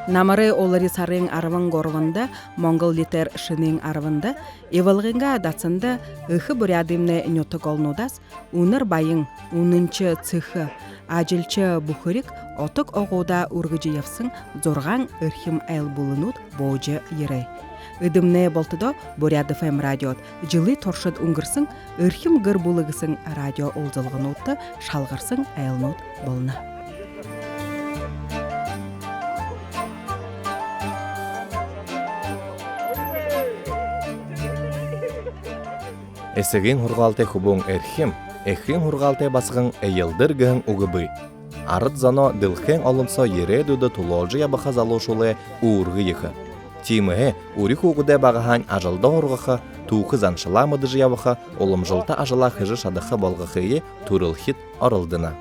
Намары олари сарың арван горванда, Монгол литер шының арванда, евалғынға дацында ұхы бурядымны нөтік олнудас, уныр байың, унынчы цихы, ажилчы бұхырик, отық оғуда үргіжі евсің, зорған үрхім әйл бұлынуд боғжы ерей. Үдімне болтыдо Буряд ФМ радиот, жылы торшыд ұңғырсың, үрхім ғыр бұлығысың радио олзылғын отты, шалғырсың әйлнуд болына. Эсегин хургалте хубун эрхим, эхин хургалте басгын эйылдыр гын угыбы. Арыт зано дылхен олынса ередуды туложы ябаха залошулы уургы йыхы. Тимыхе урих угуде багахан ажылда хоргыхы, туухы заншыламыдыжы ябаха, олымжылта ажыла хыжы шадыхы болгыхыйы турылхит орылдына.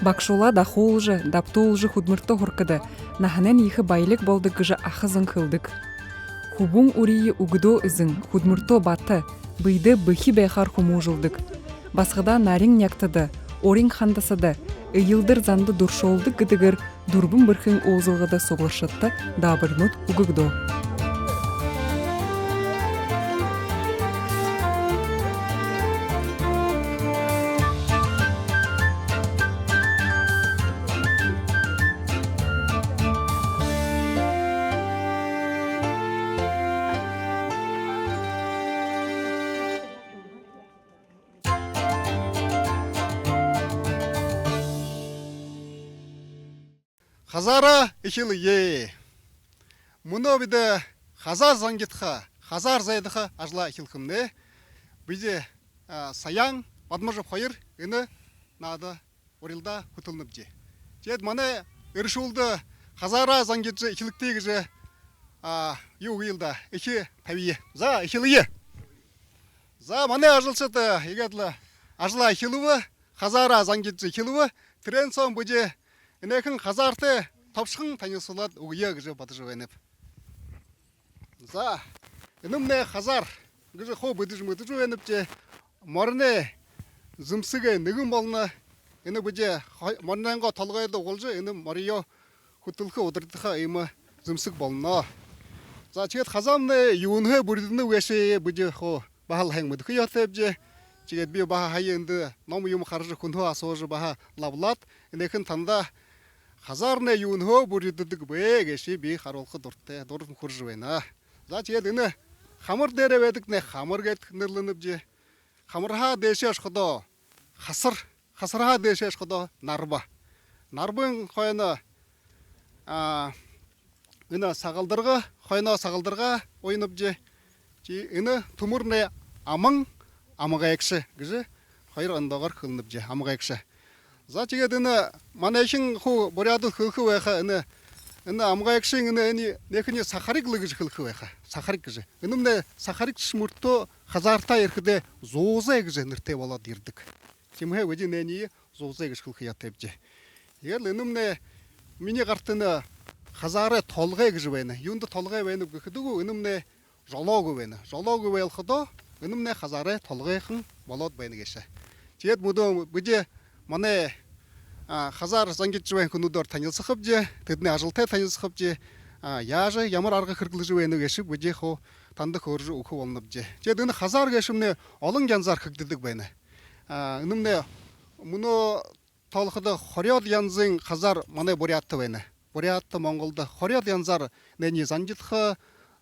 Бакшула дахулжы, даптулжы худмырты хуркыды, наханен ихы байлык болды гыжы ахызын кылдык. Хубун урии угдо ызын, худмырто баты, быйды быхи бэхар хумужылдык. Басғыда нарин няктыды, орин хандасыды, ыйылдыр занды дуршолды гыдыгыр, дурбун бырхын оозылғыда соғыршытты, дабырнут угыгдо. Хазара ихил е. Муно биде хазар зангитха, хазар зайдыха ажла ихилхымне. Биде саян бадмажып хайыр, ины нада орилда хутылнып же. Жед мане ыршулды хазара зангитжы ихиліктегі же ю илда ихи тавие. За ихилие. За мане ажылшыты егетлі ажла ихилуы, хазара зангитжы ихилуы, трен сон бұже Инекін қазарты тапшықын танысылад ұғыя күжі батыжы вайнып. За, інімне қазар күжі қо бұдыжы мұдыжы вайнып же, марыне зымсыға нүгін болына, іні бұже марынанға талғайды олжы, іні марыйо құтылқы одырдыға айымы зымсық болына. За, чегет қазамны юынғы бұрдыны өші бұже қо бағал әң мұдықы ятып же, чегет бі баға хайынды намы юм қаржы күнгі асуажы баға лавлад, інекін танда Хазарне юнхо буриддык бегеши би харолхы дуртте дурм хуржвена. Зачи едине хамыр дереведик не хамыр гет нерлынып же. Хамырха дешеш худо хасырха дешеш худо нарба. Нарбын хойна ина сагалдырга хойна сагалдырга ойнып же. Чи ина тумурне амага экши гыжы хайр андагар кылынып же амага экши. Зачиге дыны манайшын ху буряды хылхы вайха ины амгайкшын ины некіне сахарик лыгыжы хылхы вайха сахарик гыжы инымне сахарик шмурто хазарта ерхіде зоузай гыжы нырте бала дирдік тимхе өді нәние зоузай гыжы хылхы ятып же ел инымне мине қартыны хазары толғай гыжы вайны юнды толғай вайны гыхыдыгу инымне жологу вайлхыдо инымне хазары толғайхын балот вайны кеші жет мұды бүде Мане хазар зангитжвен күнудор танылсықып же, тедне ажылтай танылсықып же, яжы ямар арғы кыргылжы вейну кешіп, өже хо танды көржі ұқы олынып же. Же дыны хазар кешімне олың янзар кыгдыдық бәйні. Үнімне мұны талқыды хоряд янзың хазар мане бурятты бәйні. Бурятты Монголды хоряд янзар нәне зангитхы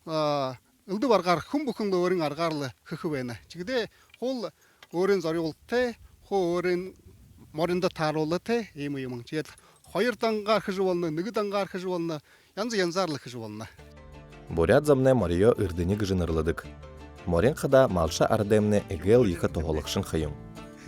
ылды барғар күн бұқынды өрін арғарлы қықы бәйні. Чегде хол өрін зары олтты, хол өрін Моринда таролы те, емі-емің. Жет, қойыртанға арқыжы болны, нүгітанға арқыжы болны, янзарлы қыжы болны. Буряд замне Марио үрдіні гыжын ырлыдык. Морин қыда малша ардемне эгел екі тоғылықшын қыйым.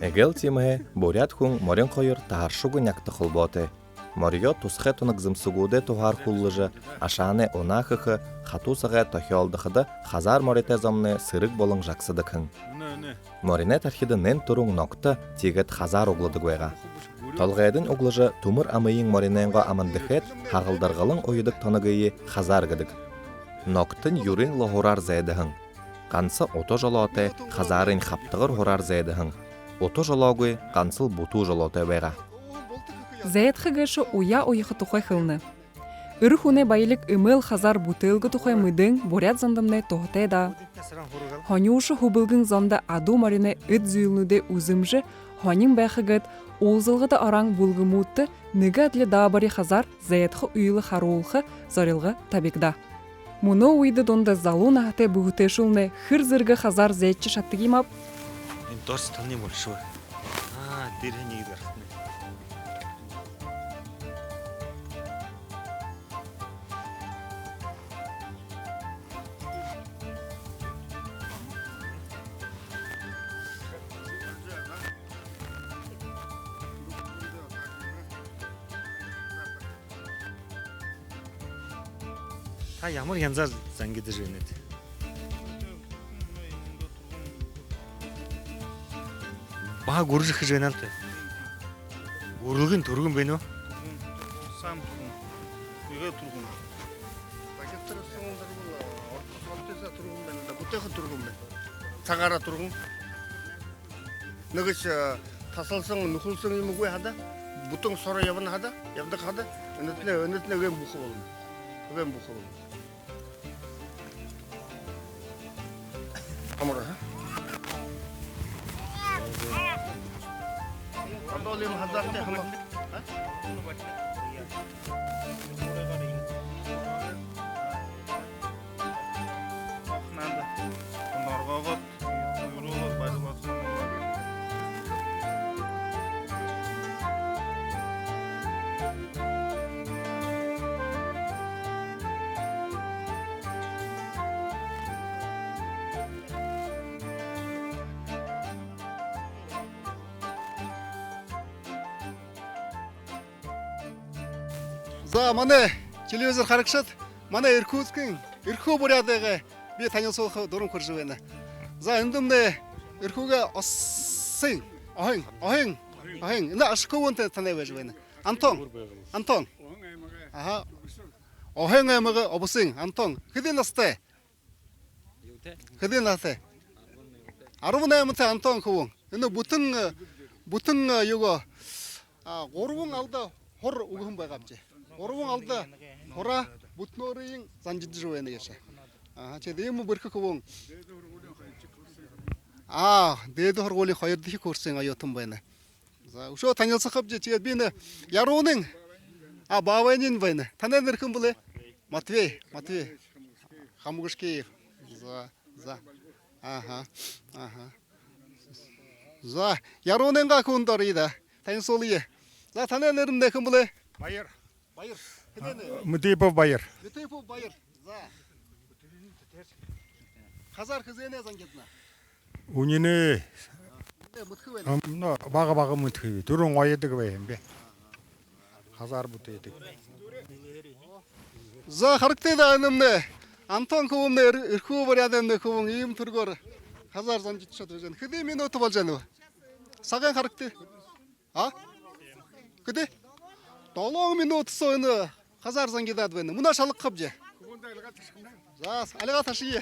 Эгел тимге буряд хүн морин қойыр тағаршугы някты қылботы. Марио тусхе тунық зымсугуде туғар құллыжы, ашаны онақықы, қатусығы тохиолдықыды хазар морите замны сырық болың жақсыдықын. Морине тархиды нен турун нокты тигет хазар оглыдык вайга. Толгайдын углыжы тумыр амыйын мориненго амандыхет хагылдаргалың ойыдык тонагыйы хазаргыдык. Ноктын юрин лохурар зайдыхын. Кансы ото жолоте хазарын хаптыгыр хорар зайдыхын. Ото жологы кансыл буту жолоте байга. Зәйт хыгышы уя ойықы тухай хылны. Үрі хуне байлық ымыл хазар бутылғы тухай мыдың борят зандымны тоғытай да. Хонюшы хубылгын занда аду марине үт зүйілнуде үзімжі хонин бәхігіт олзылғыды араң бұлғымутты ныға әдлі дабари хазар зәйтхы үйілі харулхы зарылғы табекда. Мұны уйды донда залу нахты бұғытешілны хыр зіргі хазар зәйтчі шаттығимап. Мен дұрыс таним ол шуы. Дерен егдер. Та ямар янзар зангиді жөнеді. Баа гүржих жөнеді анты. Өрілген түргін бейні о? Сам тұрғын. Үйге тұрғын. Пакеттері соңындар бұл ортық салтеса тұрғын бәні да бұтеқы тұрғын бәні. Сағара тұрғын. Нүгіш тасалсың, нүхілсің емі көй хада. Бұтың сора ябын хада. Ябдық хада. Өнетіне өген бұқы болын. Өген бұқы болын. Амыра, ха? Adolem hazarte hamar. Nanda. Onlarga yürüyor bazı. За, мане телевизор харакшат, мане Иркутскин, Ирку бурядыгы би танылсылхы дурун көржүвені. За, эндімне Иркуга осын, ахын. Ина ашкуынты танай вежвені. Антон. Ага. Ахын эмығы обысын, Антон. Кыды насты? Кыды насты? Арвын эміті Антон куын. Ина бұтын юго. Горвын алда хор уғын байғапчы. Орвың алды, хора бұтнорыйың занжиды жуэні кеше. Чеді емі біркі көбің. Деді хорголи қайырды көрсең айотын байны. Ушо танылсы қып же, чеді бейні яруының, бавайнин байны. Танен әркім бұлы? Матвей. Хамуғышкеев. За, яруыныңға көндор еді. Танылсы олығы. За, танен әрімді кім бұлы? Байыр. Мытыпов Байыр. За. Хазар кызене зангетна. Унины бага мытхы. Турун ойедик беймбе. Хазар бутедик. За характеда анымны. Антон кубымны ирку барядымны кубым ийим тургор. Хазар зангетшат өзен. Кыды минуты болжаны. Саган характе. Кыды? 10 минут соны хазар зангидад бені. Мұна шалық қып же. За, алыға ташығы.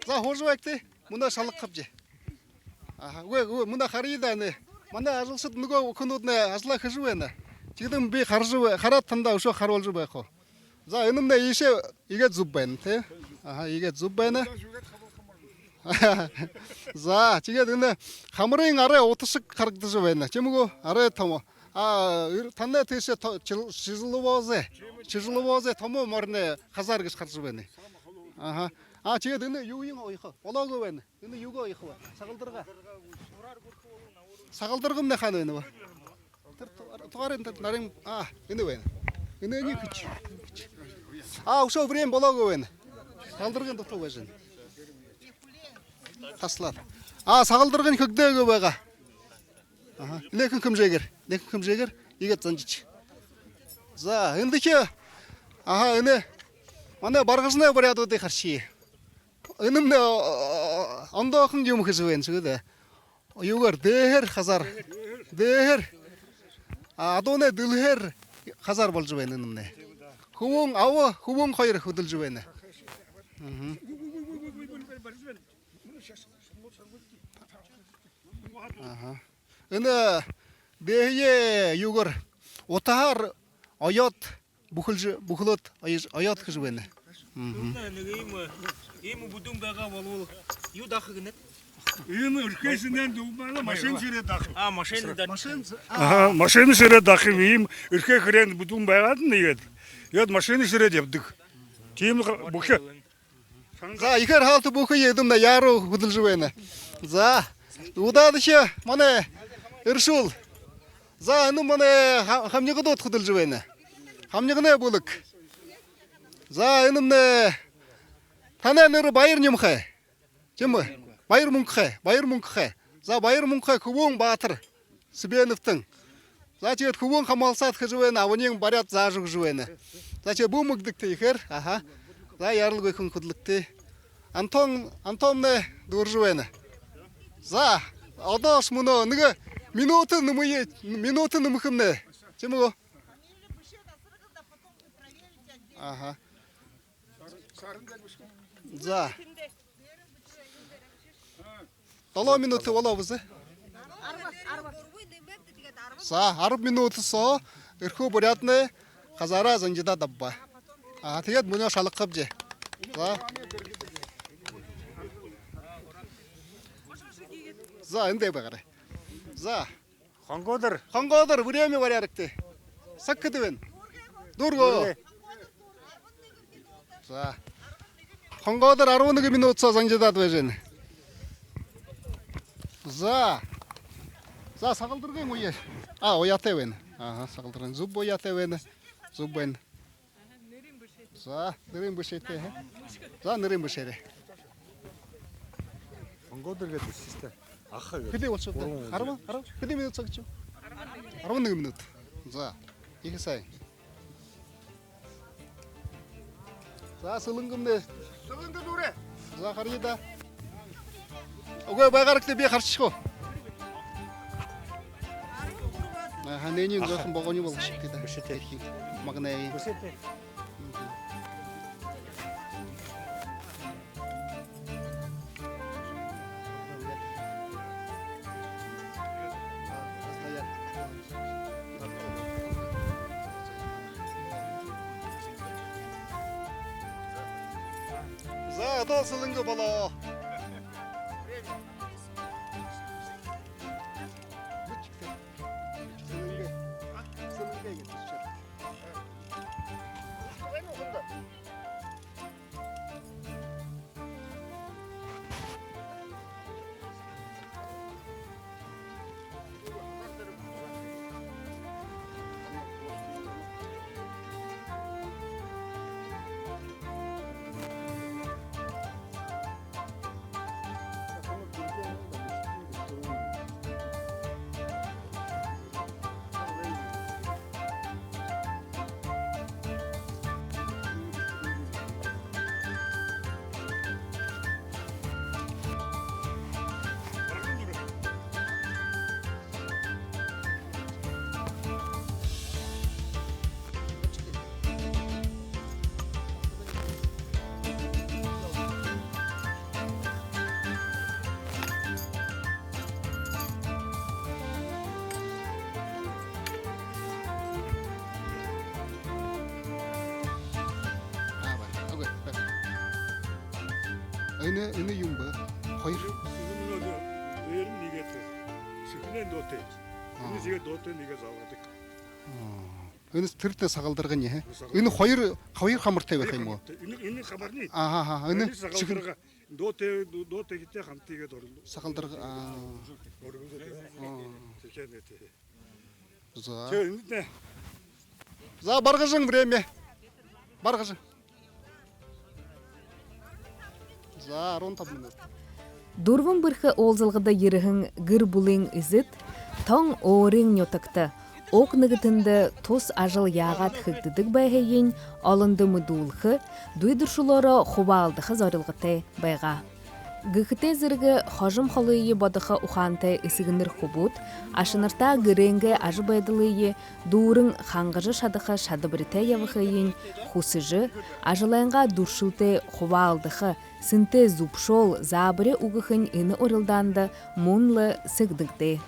За, хожу әкті. Мұна шалық қып же. Мұна қарида әні. Мана ажылшыт нүгі күнудіне ажыла қыжу әні. Жегдің бей қарат тында ұшо қарол жу байқо. За, үнімне еше егет зуб бәні. Егет зуб бәні. За, жегет үні қамырың ары отышық қарықты жу бәні. Жемігі ары тамо. Танна теше чыжылывозе тому морне хазаргыш қаржыбені. Чеге дыны юйын ойқы, олағы бәні, дыны юғы ойқы ба, сағылдырғым не қаны бәні ба. Тұғарын нарым, дыны бәні, дыны не күч. Ұшау бірем болағы бәні, сағылдырғын тұқты бәжін. Таслар. Сағылдырғын көкдегі бәға. Лекін кім жегер, егет занжыч. За, үндіке, үні, мана барғызына баряды өте қарши. Үнімді ондақын жемі қызуен сүгіді. Югар, дәхір, хазар, дәхір. Адоне дылхер хазар болж байна нэмнэ. Хөвөн ава хөвөн хоёр хөдөлж байна. Ына бэхе югор утахар оёт бүхлөт оёт гэж байна. Ийм бүдүүн байгаа болвол юу даах гэнэ? Ийм өрхөөсөнөө дүүмээ машин ширээ даах. Машин ширээ даах ийм өрхөө хрэнд бүдүүн байгаад нэгээд. Яд машин ширээд явдаг. Тийм бүхэ. За ихэр хаалт бүхэ эдэмнэ яруу хөдөлж байна. За удаадаш манай эршүүл. За энэ манай хамнигдод хөдөлж байна. Хамнигнэ бүлэг. За энэ танай нэр баяр нэмхэ. Чим баяр мөнгөхэ. За баяр мөнгөхэ хөвөн Баатар Сибеновтын. За тэгээд хөвөн хамаалсаад гэж байна. Авнийн бариад зааж өгж байна. За чи бүүмэгдэгтэй ихэр. Аха. За яралгүй хүн хөдлөгтэй. Антон дөрж байна. За одоос мөнөө нэг минут нэмхэмнэ. Чим үү? Аха. За. 7 минут болоо бүсэ. За 10 минутсоо эрхүү бурядны хазараа занжида dabba. Тэгээд мөнөө шалгахавж. За. За эндээ байгаарай. За. Хонгодор время варярагтэй. Саккэдвэн. Дурго. За. Хонгодор 11 минутсоо занжидаад байж байна. За. За сагалдыргийн үе. Уяатай байна. Сагалдыргийн зүб уяатай байна. Зүб байна. За, нэрийн бишээтэй. За, нэрийн бишээрээ. Хонгодор гэдэг систем. Ах. Хэдий болчиход байна? 10. Хэдий минут цагч? 11 минут. За, их сайн. За, сүлэнгэмнэ. Сүлэнгэр нүрэ. За, харъя да. Үгүй байгаарагтай би харчихгүй. Ханэний зөсөн богоны болох шиг тийм. Бишээтэй. Магнай. Бишээтэй. За, досылынғы бала. Энэ юм ба? Хоёр. Өөр нэгээд шигнэн доотой. Энэ зэгээ доотой нэгээ заваадаг. Энэ тэртээ сагалдаргын яа. Энэ хоёр хамартай байх юм уу? Энэ хамарны. Энэ сагалдарга доотой гэдэг хамтыгээд орлоо. Сагалдарга За. За баргажин время. Баргажин. За 15 минут. Дурван бирхи олзылгыда ерихин гыр булын изит, таң оорин ньотакта, ок нигитинде тус ажыл яғат хыгдыдык байхейин, алынды мыдулхы, дуйдыршулары хубалдыхы зарылгытай байға. Гыхыте зыргы хожым холые бодыха ухантай ысыгыныр хубут, ашынырта гыренге ажы байдылые, дурын хаңғыжы шадыха шадыбырыте явыхайын, хусыжы, ажылайынға дуршылте хуба алдыхы, сынте зупшол забыре угыхын ыны орылданды мунлы сыгдыгды.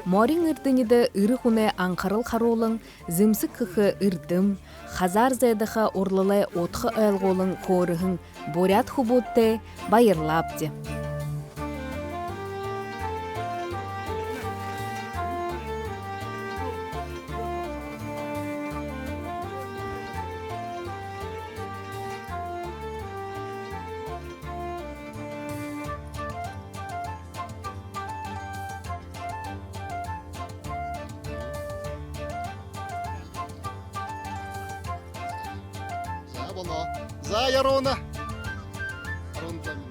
Морин ырдыниды ыры хуне аңқарыл харолың, зымсык хыхы ырдым, хазар зайдыха орлылай отхы айлголың хорыхын борят хубутте байырлапты. За боло. За ярона. Ярона.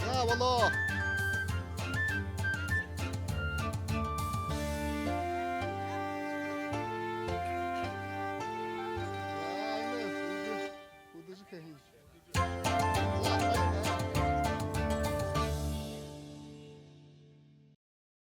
За боло.